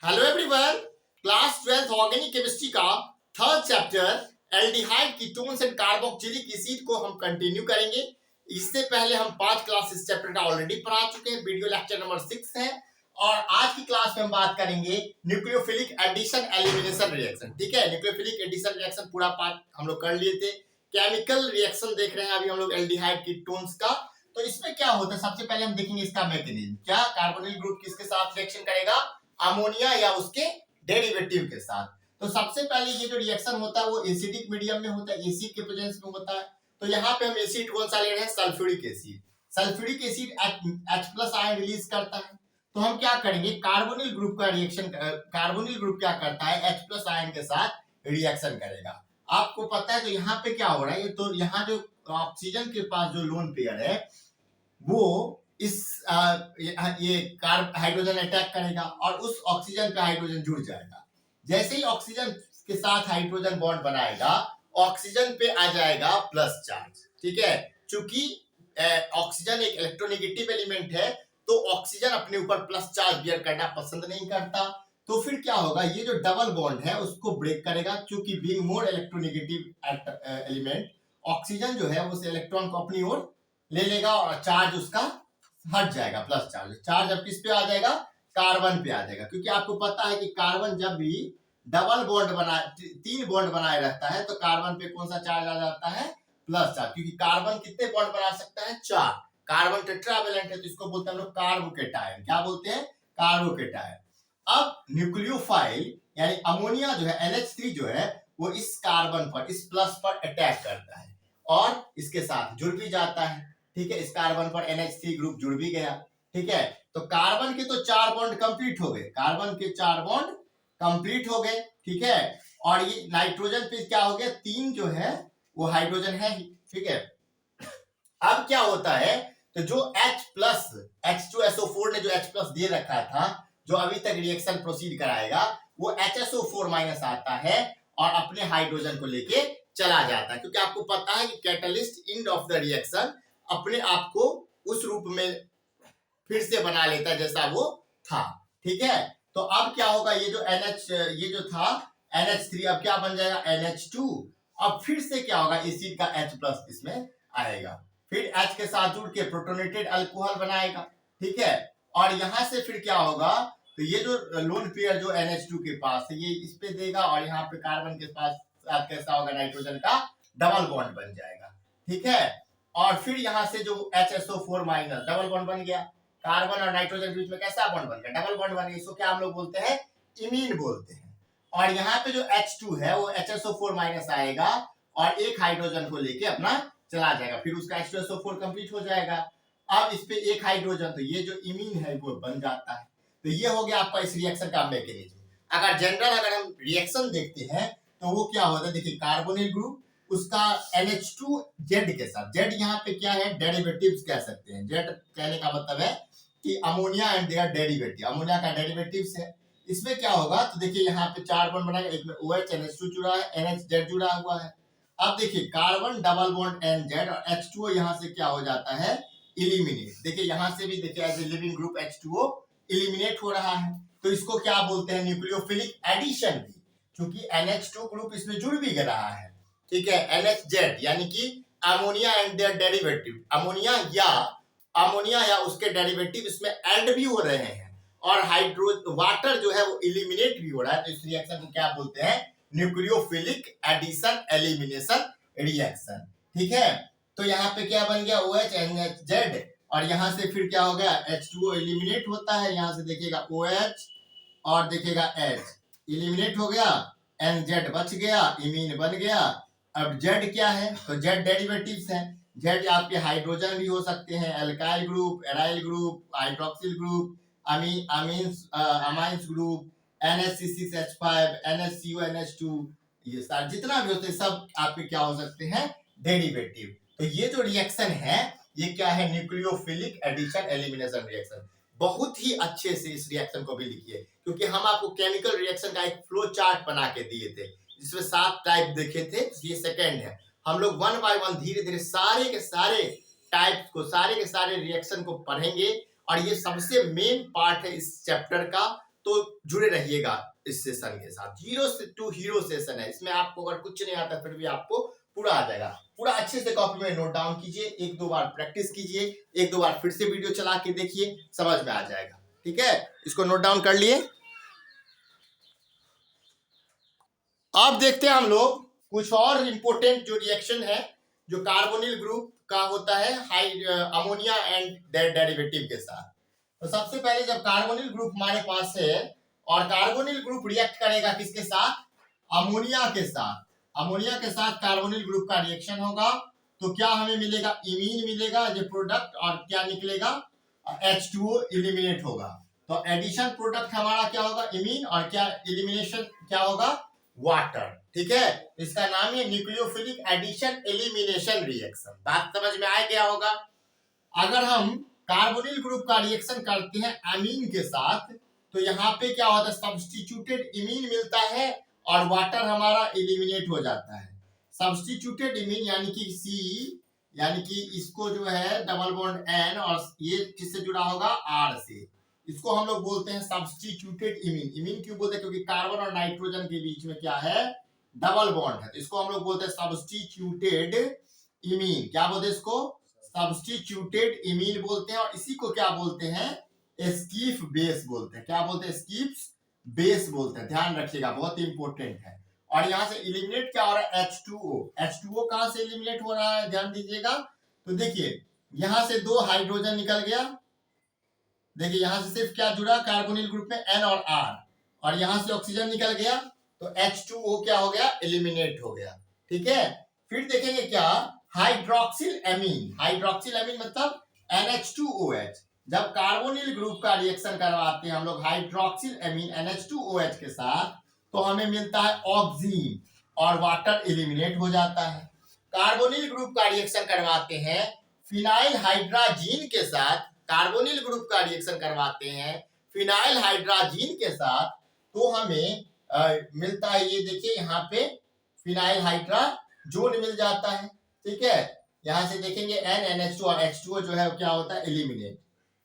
Hello everyone, class 12th organic chemistry का third chapter aldehyde ketones and carboxylic acid को हम continue करेंगे। इससे पहले हम 5 क्लास इस चैप्टर का ऑलरेडी पढ़ा चुके हैं। वीडियो लेक्चर नंबर 6 है और आज की क्लास में हम बात करेंगे न्यूक्लियोफिलिक एडिशन एलिमिनेशन रिएक्शन। ठीक है, न्यूक्लियोफिलिक एडिशन रिएक्शन पूरा पार्ट हम लोग कर लिए थे। केमिकल रिएक्शन देख रहे हैं अभी हम लोग एल्डिहाइड कीटोन्स का। तो इसमें क्या होता है, सबसे पहले हम देखेंगे इसका मैकेनिज्म। क्या कार्बोनिल ग्रुप किसके साथ रिएक्शन करेगा? अमोनिया या उसके डेरिवेटिव के साथ। तो सबसे पहले ये जो रिएक्शन होता है वो एसिडिक मीडियम में होता है, एसिड के प्रेजेंस में होता है। तो यहाँ पे हम एसिड कौन सा ले रहे हैं? Sulphuric acid. Sulphuric acid H+ ion release करता है। तो हम क्या करेंगे, कार्बोनिल ग्रुप का रिएक्शन, कार्बोनिल ग्रुप क्या करता है? H+ आयन के साथ रिएक्शन करेगा। आपको पता है तो यहाँ पे क्या हो रहा है, तो यहाँ जो ऑक्सीजन के पास जो लोन पेयर है वो इस ये हाइड्रोजन अटैक करेगा और उस ऑक्सीजन पे हाइड्रोजन जुड़ जाएगा। जैसे ही ऑक्सीजन के साथ हाइड्रोजन बॉन्ड बनाएगा, ऑक्सीजन पे आ जाएगा प्लस चार्ज। ठीक है, चूंकि ऑक्सीजन एक इलेक्ट्रोनेगेटिव एलिमेंट है तो ऑक्सीजन अपने ऊपर प्लस चार्ज बियर करना पसंद नहीं करता। तो फिर क्या होगा, ये जो डबल बॉन्ड है उसको ब्रेक करेगा। क्योंकि being more electronegative element, oxygen जो है उस इलेक्ट्रॉन को अपनी ओर ले लेगा और चार्ज उसका हट जाएगा, प्लस चार्ज। चार्ज अब किस पे आ जाएगा? कार्बन पे आ जाएगा। क्योंकि आपको पता है कि कार्बन जब भी डबल बॉन्ड बनाए, 3 बॉन्ड बनाए रहता है तो कार्बन पे कौन सा चार्ज आ जाता है? Plus charge. क्योंकि कार्बन कितने बॉन्ड बना सकता है? 4। कार्बन टेट्रावेलेंट है तो इसको बोलते हैं हम लोग कार्बोकेटायन। क्या बोलते हैं? कार्बोकेटायन। अब न्यूक्लियोफाइल यानी अमोनिया जो है, NH3 जो है, वो इस कार्बन पर, इस प्लस पर अटैक करता है और इसके साथ जुड़ भी जाता है। ठीक है, इस कार्बन पर NH3 ग्रुप जुड़ भी गया। ठीक है, तो कार्बन के तो 4 बॉन्ड कंप्लीट हो गए, कार्बन के 4 बॉन्ड कंप्लीट हो गए। ठीक है, और ये नाइट्रोजन पे क्या हो गया? 3 जो है वो हाइड्रोजन है ही। ठीक है, अब क्या होता है, तो जो H2SO4 ने जो H+ दे रखा था, जो अभी तक रिएक्शन प्रोसीड कराएगा, वो HSO4- आता है और अपने हाइड्रोजन को लेके चला जाता है। क्योंकि आपको पता है कि catalyst end of the reaction अपने आप को उस रूप में फिर से बना लेता है जैसा वो था। ठीक है, तो अब क्या होगा, ये जो ये जो था NH3 अब क्या बन जाएगा? NH2। अब फिर से क्या होगा, एसिड का H+ इसमें आएगा, फिर H के साथ जुड़ के प्रोटोनेटेड अल्कोहल बनाएगा। ठीक है, और यहां से फिर क्या होगा, तो ये जो लोन पेयर जो NH2 के पास है ये इस पे देगा और यहाँ पे कार्बन के पास साथ कैसा होगा, नाइट्रोजन का डबल बॉन्ड बन जाएगा। ठीक है, और फिर यहां से जो HSO4- डबल बॉन्ड बन गया, कार्बन और नाइट्रोजन के बीच में कैसा बॉन्ड बन गया? डबल बॉन्ड बन गया। इसको क्या हम लोग बोलते हैं? इमीन बोलते हैं। और यहाँ पे जो H2 है वो HSO4- आएगा और एक हाइड्रोजन को लेके अपना चला जाएगा, फिर उसका H2SO4 कंप्लीट हो जाएगा। अब इस पे एक हाइड्रोजन, तो ये जो इमीन है वो बन जाता है। तो ये हो गया आपका इस रिएक्शन का मैकेनिज्म। अगर जनरल अगर हम रिएक्शन देखते हैं तो वो क्या होता है, देखिए कार्बोनिल ग्रुप उसका NH2Z के साथ, Z यहाँ पे क्या है? डेरिवेटिव्स कह सकते हैं। Z कहने का मतलब है कि ammonia and their derivative, ammonia का डेरिवेटिव्स है। इसमें क्या होगा, तो देखिए यहाँ पे 4 बॉन्ड बनाएगा, एक में OH NH2 जुड़ा है, NHZ जुड़ा हुआ है। अब देखिए कार्बन डबल बॉन्ड NZ और H2O यहाँ से क्या हो जाता है? इलिमिनेट। देखिए यहाँ से भी देखिए as a leaving group H2O eliminate हो रहा है। तो इसको क्या बोलते हैं? न्यूक्लियोफिलिक एडिशन भी, क्योंकि NH2 ग्रुप इसमें जुड़ भी रहा है। ठीक है, NHZ यानी कि ammonia and their derivative, ammonia या उसके डेरिवेटिव इसमें एंड भी हो रहे हैं और वाटर जो है वो इलिमिनेट भी हो रहा है। तो इस रिएक्शन को क्या बोलते हैं? Nucleophilic addition elimination reaction. ठीक है, तो यहाँ पे क्या बन गया? OH NHZ और यहाँ से फिर क्या हो गया? H2O इलिमिनेट होता है। यहाँ से देखिएगा OH और देखिएगा H इलिमिनेट हो गया, NZ बच गया, इमीन बन गया। अब Z क्या है, तो Z डेरिवेटिव्स हैं। Z आपके हाइड्रोजन भी हो सकते हैं, alkyl group, aryl group, hydroxyl group, amines group, NH6CH5, NHCO NH2, ये सारे जितना भी होते हैं सब आपके क्या हो सकते हैं? डेरिवेटिव। तो ये जो रिएक्शन है ये क्या है? Nucleophilic addition elimination reaction. बहुत ही अच्छे से इस रिएक्शन को भी लिखिए, क्योंकि हम आपको केमिकल रिएक्शन का एक फ्लो चार्ट बना के दिए थे जिसमें 7 टाइप देखे थे। ये सेकंड है, हम लोग 1 बाय 1 धीरे धीरे सारे के सारे टाइप्स को, सारे के सारे रिएक्शन को पढ़ेंगे और ये सबसे मेन पार्ट है इस चैप्टर का। तो जुड़े रहिएगा इस सेशन के साथ। 0 to हीरो सेशन है, इसमें आपको अगर कुछ नहीं आता फिर भी आपको पूरा आ जाएगा। पूरा अच्छे से कॉपी में नोट डाउन कीजिए, एक दो बार प्रैक्टिस कीजिए, एक दो बार फिर से वीडियो चला के देखिए, समझ में आ जाएगा। ठीक है, इसको नोट डाउन कर लिए। अब देखते हैं हम लोग कुछ और इम्पोर्टेंट जो रिएक्शन है जो कार्बोनिल ग्रुप का होता है अमोनिया एंड देयर डेरिवेटिव के साथ। तो सबसे पहले जब कार्बोनिल ग्रुप हमारे पास है और कार्बोनिल ग्रुप रिएक्ट करेगा किसके साथ, अमोनिया के साथ, अमोनिया के साथ कार्बोनिल ग्रुप का रिएक्शन होगा तो क्या हमें मिलेगा, इमीन मिलेगा जो प्रोडक्ट, और क्या निकलेगा, H2O एलिमिनेट होगा। तो एडिशन प्रोडक्ट हमारा क्या होगा, इमीन, और क्या एलिमिनेशन क्या होगा, वाटर। ठीक है, इसका नाम है न्यूक्लियोफिलिक एडिशन एलिमिनेशन रिएक्शन। बात समझ में आ गया होगा। अगर हम कार्बोनिल ग्रुप का रिएक्शन करते हैं अमीन के साथ तो यहाँ पे क्या होता है, सब्स्टिट्यूटेड इमीन मिलता है और वाटर हमारा एलिमिनेट हो जाता है। सब्स्टिट्यूटेड इमीन यानी कि C, यानी कि इसको जो है डबल बॉन्ड N और ये किससे जुड़ा होगा, R से, इसको हम लोग बोलते हैं सब्स्टिट्यूटेड इमीन। इमीन क्यों बोलते हैं, क्योंकि कार्बन और नाइट्रोजन के बीच में क्या है, डबल बॉन्ड है, तो इसको हम लोग बोलते हैं सब्स्टिट्यूटेड इमीन। क्या बोलते हैं इसको, सब्स्टिट्यूटेड इमीन बोलते हैं। और इसी को क्या बोलते हैं, एस्कीफ बेस बोलते हैं। क्या बोलते हैं, एस्कीफ बेस बोलते हैं, ध्यान रखिएगा, बहुत इंपॉर्टेंट है। और यहाँ से एलिमिनेट क्या हो रहा है, H2O। H2O कहां से एलिमिनेट हो रहा है, ध्यान दीजिएगा। तो देखिए यहां से 2 हाइड्रोजन निकल गया, देखिए यहां से सिर्फ क्या जुड़ा कार्बोनिल ग्रुप में N और R, और यहां से ऑक्सीजन निकल गया तो H2O क्या हो गया, एलिमिनेट हो गया। ठीक है, फिर देखेंगे क्या, हाइड्रोक्सिल एमीन। हाइड्रोक्सिल एमीन मतलब NH2OH। जब कार्बोनिल ग्रुप का रिएक्शन करवाते हैं हम लोग हाइड्रोक्सिल एमीन NH2OH के साथ तो हमें मिलता है ऑक्सीन और वाटर एलिमिनेट हो जाता है। कार्बोनिल ग्रुप का रिएक्शन करवाते हैं फिनाइल हाइड्राजीन के साथ, कार्बोनिल ग्रुप का रिएक्शन करवाते हैं फिनाइल हाइड्राजीन के साथ तो हमें मिलता है, ये देखिए यहाँ पे फिनाइल हाइड्राजोन मिल जाता है। ठीक है, यहां से देखेंगे NNH2 और H2O जो है क्या होता है, एलिमिनेट।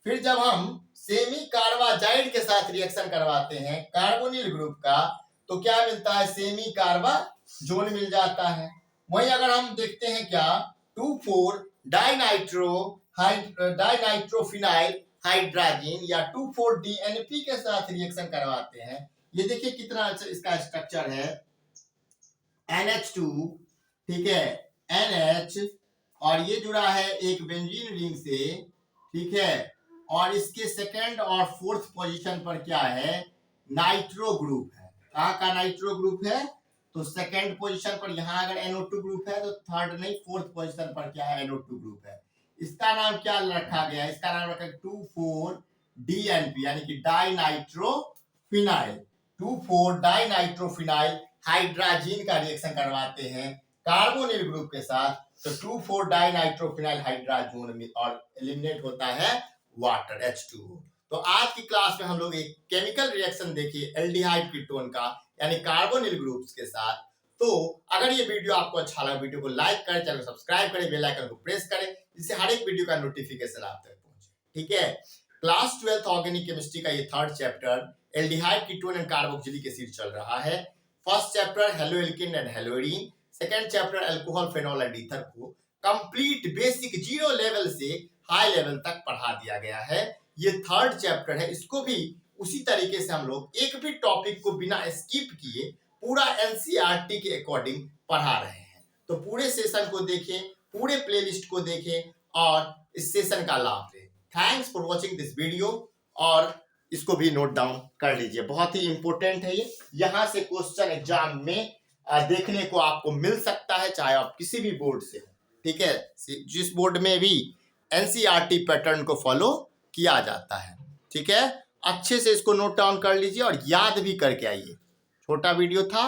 फिर जब हम सेमी कार्बाजाइड के साथ रिएक्शन करवाते हैं कार्बोनिल ग्रुप का तो क्या मिलता है, सेमी कार्बाजोन मिल जाता है। वहीं अगर हम देखते हैं क्या, 2,4 डाइनाइट्रोफिनाइल हाइड्राजीन या 2,4 DNP के साथ रिएक्शन करवाते हैं, ये देखिए कितना अच्छा इसका स्ट्रक्चर है, NH2, ठीक है, NH, और ये जुड़ा है एक बेंजीन रिंग से। ठीक है, और इसके सेकंड और फोर्थ पोजीशन पर क्या है, नाइट्रो ग्रुप है। कहाँ का नाइट्रो ग्रुप है, तो सेकंड पोजीशन पर। यहाँ अगर NO2 ग्रुप है तो थर्ड नहीं फोर्थ पोजीशन पर क्या है, NO2 ग्रुप है। इसका नाम क्या रखा गया, इसका नाम रखा 2,4 DNP यानी कि डाइनाइट्रोफिनाइल। 2,4 डाइनाइट्रोफिनाइल हाइड्राजीन का रिएक्शन करवाते हैं कार्बोनिल ग्रुप के साथ तो 2,4 डाइनाइट्रोफिनाइल हाइड्राजोन और एलिमिनेट होता है वाटर H2O। तो आज की क्लास में हम लोग एक केमिकल रिएक्शन देखिए एल्डिहाइड कीटोन का यानी कार्बोनिल ग्रुप्स के साथ। तो अगर ये वीडियो आपको अच्छा लगा, वीडियो को लाइक करें, चैनल को सब्सक्राइब करें, बेल आइकन को प्रेस करें, जिससे हर एक वीडियो का नोटिफिकेशन आप तक पहुंचे। ठीक है, क्लास 12 ऑर्गेनिक केमिस्ट्री का ये third chapter aldehyde ketone and carboxylic acid चल रहा है। First chapter haloalkane and haloarene, second chapter alcohol, phenol and ether को कंप्लीट बेसिक 0 लेवल से हाई लेवल तक पढ़ा दिया गया है। ये थर्ड चैप्टर है, इसको भी उसी तरीके से हम लोग एक भी टॉपिक को बिना स्किप किए पूरा NCERT के अकॉर्डिंग पढ़ा रहे हैं। तो पूरे सेशन को देखें, पूरे प्लेलिस्ट को देखें और इस सेशन का लाभ लें। Thanks for watching this video, और इसको भी नोट डाउन कर लीजिए, बहुत ही इंपॉर्टेंट है ये। यहाँ से क्वेश्चन एग्जाम में देखने को आपको मिल सकता है, चाहे आप किसी भी बोर्ड से हो। ठीक है, जिस बोर्ड में भी NCERT पैटर्न को फॉलो किया जाता है। ठीक है, अच्छे से इसको नोट डाउन कर लीजिए और याद भी करके आइए। छोटा वीडियो था,